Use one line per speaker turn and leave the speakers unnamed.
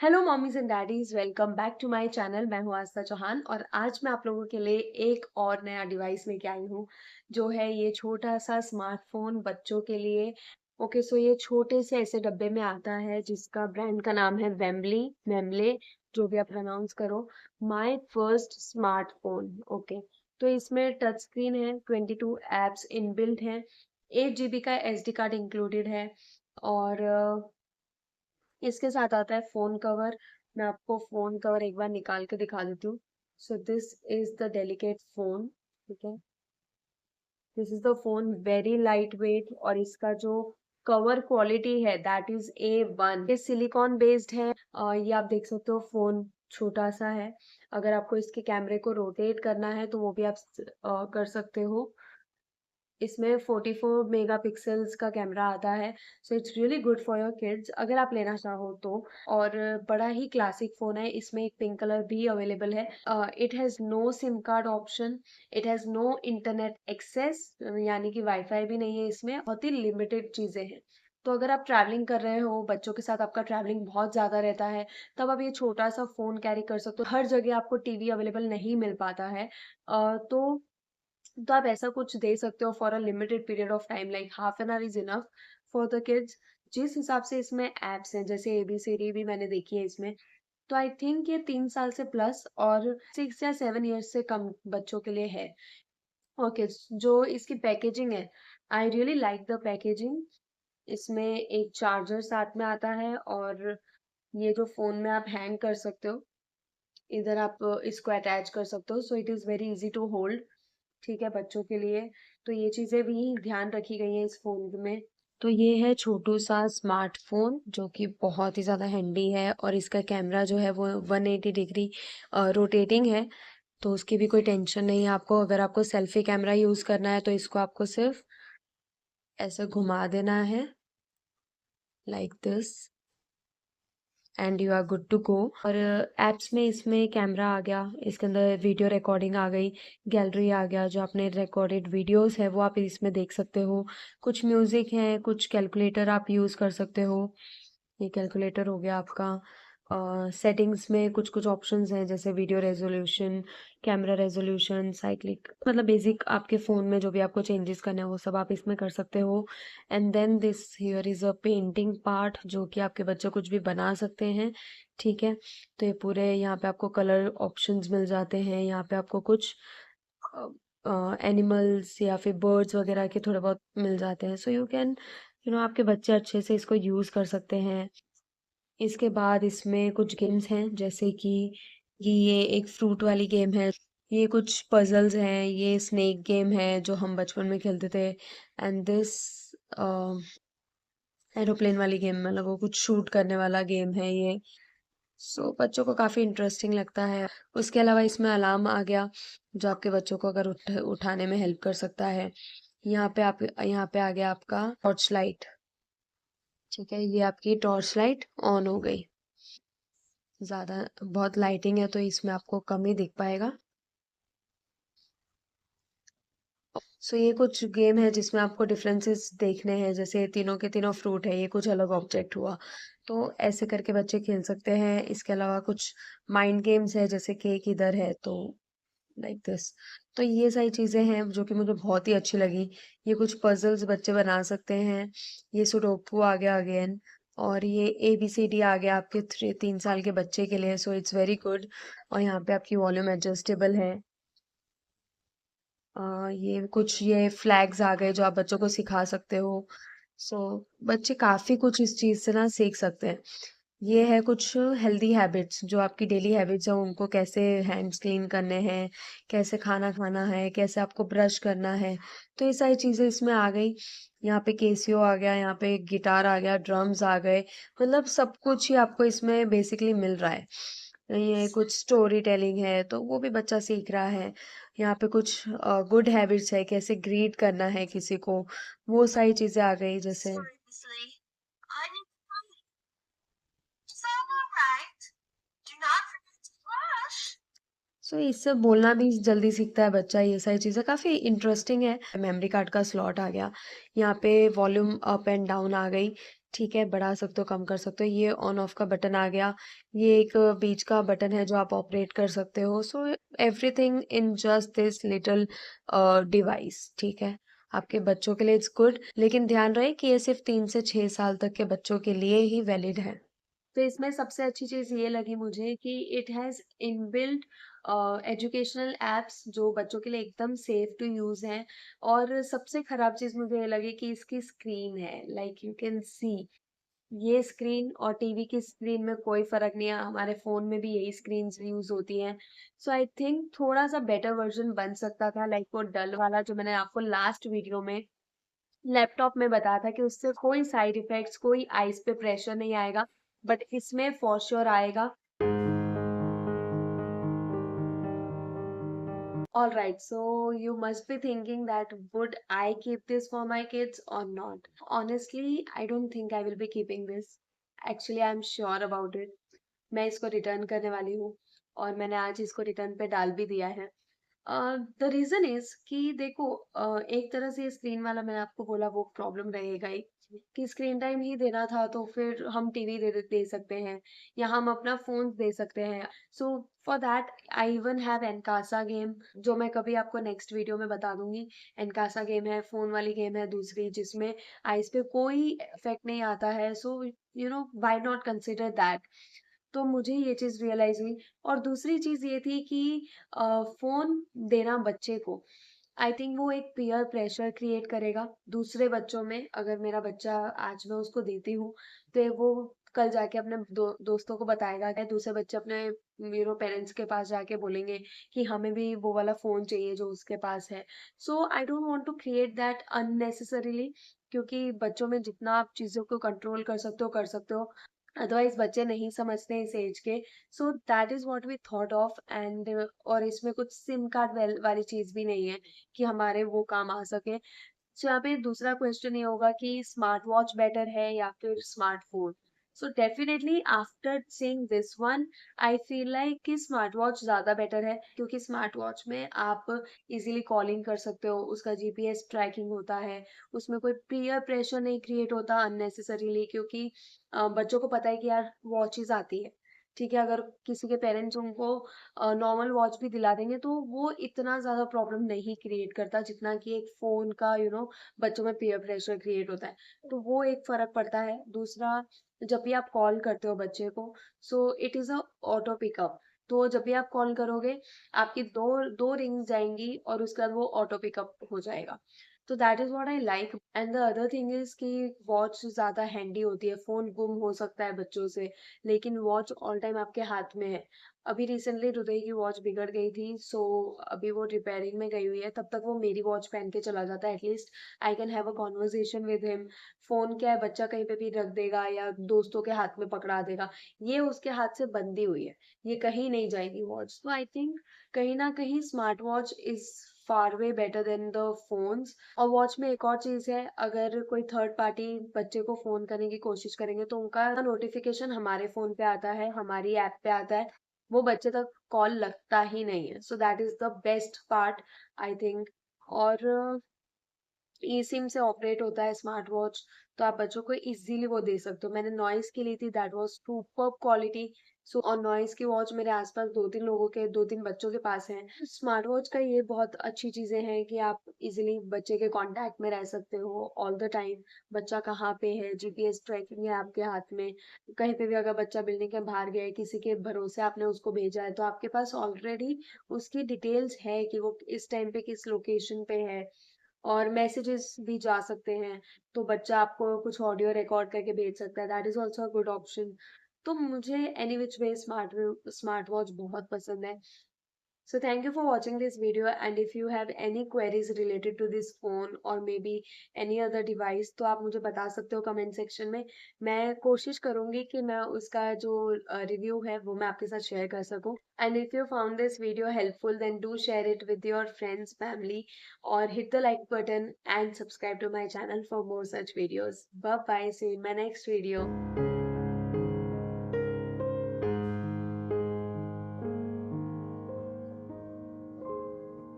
Hello mommies and daddies, welcome back to my channel. मैं हूं आस्था चौहान और आज मैं आप लोगों के लिए एक और नया डिवाइस लेके आई हूं जो है ये छोटा सा स्मार्टफोन बच्चों के लिए। ओके, सो ये छोटे से ऐसे डब्बे में आता है जिसका ब्रांड का नाम है वेमले, जो भी आप प्रोनाउंस करो। My first smartphone. ओके, तो इसमें टच स्क्रीन है, 22 एप्स इनबिल्ट हैं, 8 GB का SD कार्ड इंक्लूडेड है और इसके साथ आता है फोन कवर। मैं आपको फोन कवर एक बार निकाल के दिखा देती हूँ। So this is the delicate phone. ठीक है, this is the phone, very light weight, और इसका जो कवर क्वालिटी है दैट इज A1। ये सिलिकॉन बेस्ड है। ये आप देख सकते हो, फोन छोटा सा है। अगर आपको इसके कैमरे को रोटेट करना है तो वो भी आप कर सकते हो। इसमें 44 मेगापिक्सल्स का कैमरा आता है। So it's really good for your kids अगर आप लेना चाहो तो। और बड़ा ही क्लासिक फोन है। इसमें एक पिंक कलर भी अवेलेबल है। It has no SIM card option, it has no internet access, यानी कि वाईफाई भी नहीं है इसमें। बहुत ही लिमिटेड चीजें हैं। तो अगर आप ट्रैवलिंग कर रहे हो, बच्चों के साथ आपका ट्रैवलिंग बहुत ज्यादा रहता है, तब आप ये छोटा सा फोन कैरी कर सकते हो। हर जगह आपको टीवी अवेलेबल नहीं मिल पाता है। तो आप ऐसा कुछ दे सकते हो for a limited period of time, like half an hour is enough for the kids. जिस हिसाब से इसमें एप्स हैं, जैसे ABCD भी मैंने देखी है इसमें, तो आई थिंक ये 3 साल से प्लस और 6 या 7 ईयर्स से कम बच्चों के लिए है। ओके, जो इसकी पैकेजिंग है, I really like the packaging. इसमें एक चार्जर साथ में आता है और ये जो फोन में आप हैंग कर सकते हो, इधर आप इसको अटैच कर सकते हो। So it is very easy to hold. ठीक है, बच्चों के लिए। तो ये चीजें भी ध्यान रखी गई हैं इस फोन में। तो ये है छोटू सा स्मार्टफोन जो कि बहुत ही ज़्यादा हैंडी है, और इसका कैमरा जो है वो 180 डिग्री रोटेटिंग है। तो उसकी भी कोई टेंशन नहीं है आपको। अगर आपको सेल्फी कैमरा यूज़ करना है तो इसको आपको सिर्फ ऐसे घुमा देना है, like this, and you are good to go. और एप्स में इसमें कैमरा आ गया, इसके अंदर वीडियो रिकॉर्डिंग आ गई, गैलरी आ गया, जो आपने रिकॉर्डेड वीडियोस है वो आप इसमें देख सकते हो। कुछ म्यूजिक है, कुछ कैलकुलेटर आप यूज़ कर सकते हो। ये कैलकुलेटर हो गया आपका। सेटिंग्स में कुछ कुछ ऑप्शंस हैं, जैसे video resolution, camera resolution, cyclic, मतलब बेसिक आपके फ़ोन में जो भी आपको चेंजेस करने हैं वो सब आप इसमें कर सकते हो। And then this here is a painting part, जो कि आपके बच्चे कुछ भी बना सकते हैं। ठीक है, तो ये पूरे यहाँ पे आपको कलर ऑप्शंस मिल जाते हैं। यहाँ पे आपको कुछ एनिमल्स या फिर बर्ड्स वगैरह के थोड़े बहुत मिल जाते हैं। सो यू कैन आपके बच्चे अच्छे से इसको यूज़ कर सकते हैं। इसके बाद इसमें कुछ गेम्स हैं, जैसे कि ये एक फ्रूट वाली गेम है, ये कुछ पजल्स हैं, ये स्नेक गेम है जो हम बचपन में खेलते थे, एंड दिस एरोप्लेन वाली गेम, मतलब वो कुछ शूट करने वाला गेम है ये। सो बच्चों को काफ़ी इंटरेस्टिंग लगता है। उसके अलावा इसमें अलार्म आ गया, जो आपके बच्चों को अगर उठाने में हेल्प कर सकता है। यहाँ पे आ गया आपका टॉर्च लाइट। ठीक है, ये आपकी टॉर्च लाइट ऑन हो गई। ज़्यादा बहुत लाइटिंग है तो इसमें आपको कम ही दिख पाएगा। सो ये कुछ गेम है जिसमें आपको डिफरेंसेस देखने हैं, जैसे तीनों के तीनों फ्रूट है, ये कुछ अलग ऑब्जेक्ट हुआ, तो ऐसे करके बच्चे खेल सकते हैं। इसके अलावा कुछ माइंड गेम्स है, जैसे केक इधर है तो लाइक दिस। तो ये सारी चीजें हैं जो कि मुझे बहुत ही अच्छी लगी। ये कुछ पजल्स बच्चे बना सकते हैं। ये सुडोकू आ गया अगेन, और ये ABCD आ गया आपके 3 साल के बच्चे के लिए। So it's very good. और यहाँ पे आपकी वॉल्यूम एडजस्टेबल है। ये फ्लैग्स आ गए जो आप बच्चों को सिखा सकते हो। सो बच्चे काफी कुछ इस चीज से ना सीख सकते हैं। ये है कुछ हेल्दी हैबिट्स, जो आपकी डेली हैबिट्स है उनको कैसे हैंड्स क्लीन करने हैं, कैसे खाना खाना है, कैसे आपको ब्रश करना है। तो ये सारी चीजें इसमें आ गई। यहाँ पे केसियो आ गया, यहाँ पे गिटार आ गया, ड्रम्स आ गए, मतलब सब कुछ ही आपको इसमें बेसिकली मिल रहा है। ये कुछ स्टोरी टेलिंग है तो वो भी बच्चा सीख रहा है। यहाँ पे कुछ गुड हैबिट्स है, कैसे ग्रीट करना है किसी को, वो सारी चीजें आ गई जैसे। सो इससे बोलना भी जल्दी सीखता है बच्चा। ये सारी चीज़ें काफ़ी इंटरेस्टिंग है। मेमोरी कार्ड का स्लॉट आ गया, यहाँ पे वॉल्यूम अप एंड डाउन आ गई। ठीक है, बढ़ा सकते हो, कम कर सकते हो। ये ऑन ऑफ का बटन आ गया। ये एक बीच का बटन है जो आप ऑपरेट कर सकते हो। So everything in just this little device, ठीक है? आपके बच्चों के लिए इट्स गुड, लेकिन ध्यान रहे कि ये सिर्फ 3 से 6 साल तक के बच्चों के लिए ही वैलिड है। तो इसमें सबसे अच्छी चीज़ ये लगी मुझे कि it has inbuilt educational apps जो बच्चों के लिए एकदम सेफ टू यूज़ हैं। और सबसे खराब चीज़ मुझे ये लगी कि इसकी स्क्रीन है, लाइक यू कैन सी, ये स्क्रीन और टीवी की स्क्रीन में कोई फ़र्क नहीं है, हमारे फ़ोन में भी यही स्क्रीन्स यूज़ होती हैं। सो आई थिंक थोड़ा-सा बेटर वर्ज़न बन सकता था, लाइक वो डल वाला जो मैंने आपको लास्ट वीडियो में लैपटॉप में बताया था कि उससे कोई साइड इफ़ेक्ट्स, कोई आइज़ पे प्रेशर नहीं आएगा, बट इसमें फॉर श्योर आएगा। Alright, so you must be thinking that would I keep this for my kids or not? Honestly, I don't think I will be keeping this. Actually, I'm sure about it. मैं इसको return करने वाली हूँ और मैंने आज इसको return पे डाल भी दिया है। द रीज़न इज़ कि देखो, एक तरह से स्क्रीन वाला मैंने आपको बोला वो प्रॉब्लम रहेगा ही कि स्क्रीन टाइम ही देना था तो फिर हम टीवी दे सकते हैं या हम अपना फ़ोन दे सकते हैं। So for that I even have एनकासा गेम, जो मैं कभी आपको नेक्स्ट वीडियो में बता दूँगी। एनकासा गेम है, फ़ोन वाली गेम है दूसरी, जिसमें आइज़ पे कोई इफ़ेक्ट नहीं आता है। So you know why not consider that? तो मुझे ये चीज़ रियलाइज़ हुई। और दूसरी चीज़ ये थी कि फ़ोन देना बच्चे को, आई थिंक वो एक पीयर प्रेशर क्रिएट करेगा दूसरे बच्चों में। अगर मेरा बच्चा आज मैं उसको देती हूँ, तो वो कल जाके अपने दोस्तों को बताएगा, या दूसरे बच्चे अपने पेरेंट्स के पास जाके बोलेंगे कि हमें भी वो वाला फ़ोन चाहिए जो उसके पास है। So I don't want to create that unnecessarily, क्योंकि बच्चों में जितना आप चीज़ों को कंट्रोल कर सकते हो। अदरवाइज बच्चे नहीं समझते इस एज के। So that is what we thought of. And और इसमें कुछ सिम कार्ड वाली चीज भी नहीं है कि हमारे वो काम आ सके। सो यहाँ पे दूसरा क्वेश्चन ये होगा कि स्मार्ट वॉच बेटर है या फिर smartphone. So definitely after seeing this one, I feel like कि स्मार्ट वॉच ज़्यादा बेटर है, क्योंकि स्मार्ट वॉच में आप इजीली कॉलिंग कर सकते हो, उसका जीपीएस ट्रैकिंग होता है, उसमें कोई पीयर प्रेशर नहीं क्रिएट होता अननेसेसरीली, क्योंकि बच्चों को पता है कि यार वॉचेस आती है। ठीक है, अगर किसी के पेरेंट्स उनको नॉर्मल वॉच भी दिला देंगे तो वो इतना ज़्यादा प्रॉब्लम नहीं क्रिएट करता जितना कि एक फ़ोन का बच्चों में पीयर प्रेशर क्रिएट होता है। तो वो एक फ़र्क पड़ता है। दूसरा, जब भी आप कॉल करते हो बच्चे को, so it is a auto pickup. तो जब भी आप कॉल करोगे, आपकी 2 रिंग्स जाएँगी और उसके बाद वो ऑटो पिकअप हो जाएगा। तो that is what I like. And the other thing is कि वॉच ज़्यादा हैंडी होती है, फ़ोन गुम हो सकता है बच्चों से, लेकिन वॉच ऑल टाइम आपके हाथ में है। अभी रिसेंटली हृदय की वॉच बिगड़ गई थी, सो अभी वो रिपेयरिंग में गई हुई है, तब तक वो मेरी वॉच पहन के चला जाता है। At least I can have a conversation with him. Phone क्या है, बच्चा कहीं पे भी रख देगा या दोस्तों के हाथ में पकड़ा देगा, ये उसके हाथ से बंधी हुई है, ये कहीं नहीं जाएगी वॉच। तो आई थिंक कहीं ना कहीं smart watch is far way better than the phones. और वॉच में एक और चीज़ है, अगर कोई थर्ड पार्टी बच्चे को फ़ोन करने की कोशिश करेंगे तो उनका नोटिफिकेशन हमारे फ़ोन पे आता है, हमारी ऐप पे आता है, वो बच्चे तक कॉल लगता ही नहीं है। So that is the best part, I think. और ई सिम से ऑपरेट होता है स्मार्ट वॉच, तो आप बच्चों को इजीली वो दे सकते हो। मैंने नॉइस की ली थी, दैट वाज सुपर्ब क्वालिटी। सो और नॉइस की वॉच मेरे आसपास 2-3 बच्चों के पास हैं। स्मार्ट वॉच का ये बहुत अच्छी चीजें हैं कि आप इजीली बच्चे के कांटेक्ट में रह सकते हो ऑल द टाइम। बच्चा कहाँ पे है, जीपीएस ट्रैकिंग है आपके हाथ में। कहीं पे भी अगर बच्चा बिल्डिंग के बाहर गया है, किसी के भरोसे आपने उसको भेजा है, तो आपके पास ऑलरेडी उसकी डिटेल्स है कि वो इस टाइम पे किस लोकेशन पे है। और मैसेजेस भी जा सकते हैं, तो बच्चा आपको कुछ ऑडियो रिकॉर्ड करके भेज सकता है, that is also a good option. तो मुझे any which way smart watch बहुत पसंद है। So thank you for watching this video, and if you have any queries related to this phone or maybe any other device, तो आप मुझे बता सकते हो कमेंट सेक्शन में। मैं कोशिश करूंगी कि मैं उसका जो रिव्यू है वो मैं आपके साथ शेयर कर सकूं। And if you found this video helpful, then do share it with your friends, family, or hit the like button and subscribe to my channel for more such videos. Bye bye, see you in my next video.